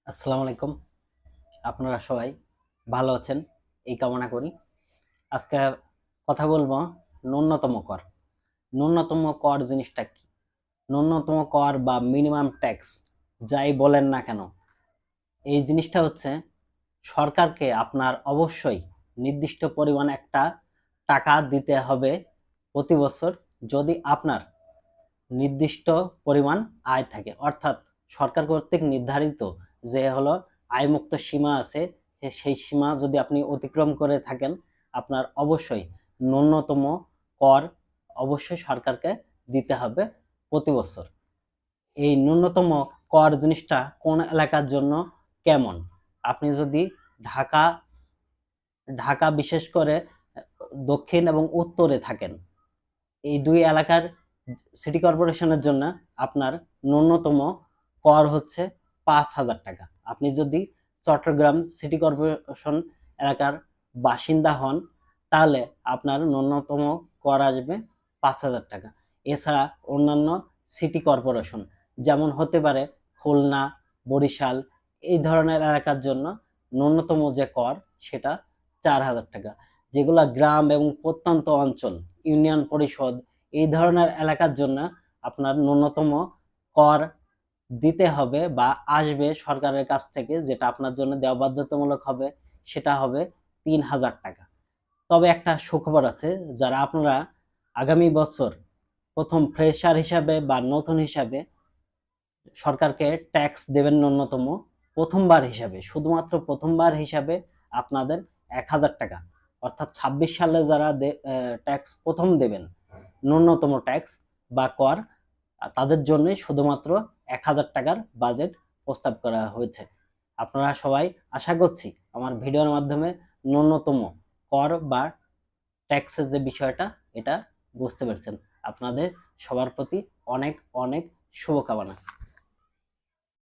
আসসালামু আলাইকুম। আপনারা সবাই ভালো আছেন এই কামনা করি। আজকে কথা বলবো ন্যূনতম কর। ন্যূনতম কর জিনিসটা কি? ন্যূনতম কর বা মিনিমাম ট্যাক্স যাই বলেন না কেন, এই জিনিসটা হচ্ছে সরকারকে আপনার অবশ্যই নির্দিষ্ট পরিমাণ একটা টাকা দিতে হবে প্রতি বছর, যদি আপনার নির্দিষ্ট পরিমাণ আয় থাকে। অর্থাৎ সরকার কর্তৃক নির্ধারিত যে হলো আয়মুক্ত সীমা আছে, সেই সীমা যদি আপনি অতিক্রম করে থাকেন, আপনার অবশ্যই ন্যূনতম কর অবশ্যই সরকারকে দিতে হবে প্রতি বছর। এই ন্যূনতম কর জিনিসটা কোন এলাকার জন্য কেমন? আপনি যদি ঢাকা ঢাকা বিশেষ করে দক্ষিণ এবং উত্তরে থাকেন, এই দুই এলাকার সিটি কর্পোরেশনের জন্য আপনার ন্যূনতম কর হচ্ছে ৫,০০০ টাকা। আপনি যদি চট্টগ্রাম সিটি কর্পোরেশন এলাকার বাসিন্দা হন, তাহলে আপনার ন্যূনতম কর আসবে ৫,০০০ টাকা। এছাড়া অন্যান্য সিটি কর্পোরেশন যেমন হতে পারে খুলনা, বরিশাল, এই ধরনের এলাকার জন্য ন্যূনতম যে কর সেটা ৪,০০০ টাকা। যেগুলা গ্রাম এবং প্রত্যন্ত অঞ্চল, ইউনিয়ন পরিষদ, এই ধরনের এলাকার জন্য আপনার ন্যূনতম কর দিতে হবে বা আসবে সরকারের কাছ থেকে, যেটা আপনার জন্য দেওয়া বাধ্যতামূলক হবে, সেটা হবে ৩,০০০ টাকা। তবে একটা সুখবর আছে, যারা আপনারা আগামী বছর প্রথম ফ্রেশার হিসাবে বা নতুন হিসাবে সরকারকে ট্যাক্স দেবেন, ন্যূনতম প্রথমবার হিসাবে, শুধুমাত্র প্রথমবার হিসাবে আপনাদের ১,০০০ টাকা। অর্থাৎ ২৬ সালে যারা ট্যাক্স প্রথম দেবেন, ন্যূনতম ট্যাক্স বা কর, তাদের জন্যই শুধুমাত্র ১,০০০ টাকার বাজেট প্রস্তাব করা হয়েছে। আপনারা সবাই আশা করছি আমার ভিডিওর মাধ্যমে ন্যূনতম কর বা ট্যাক্সের যে বিষয়টা, এটা বুঝতে পেরেছেন। আপনাদের সবার প্রতি অনেক অনেক শুভকামনা।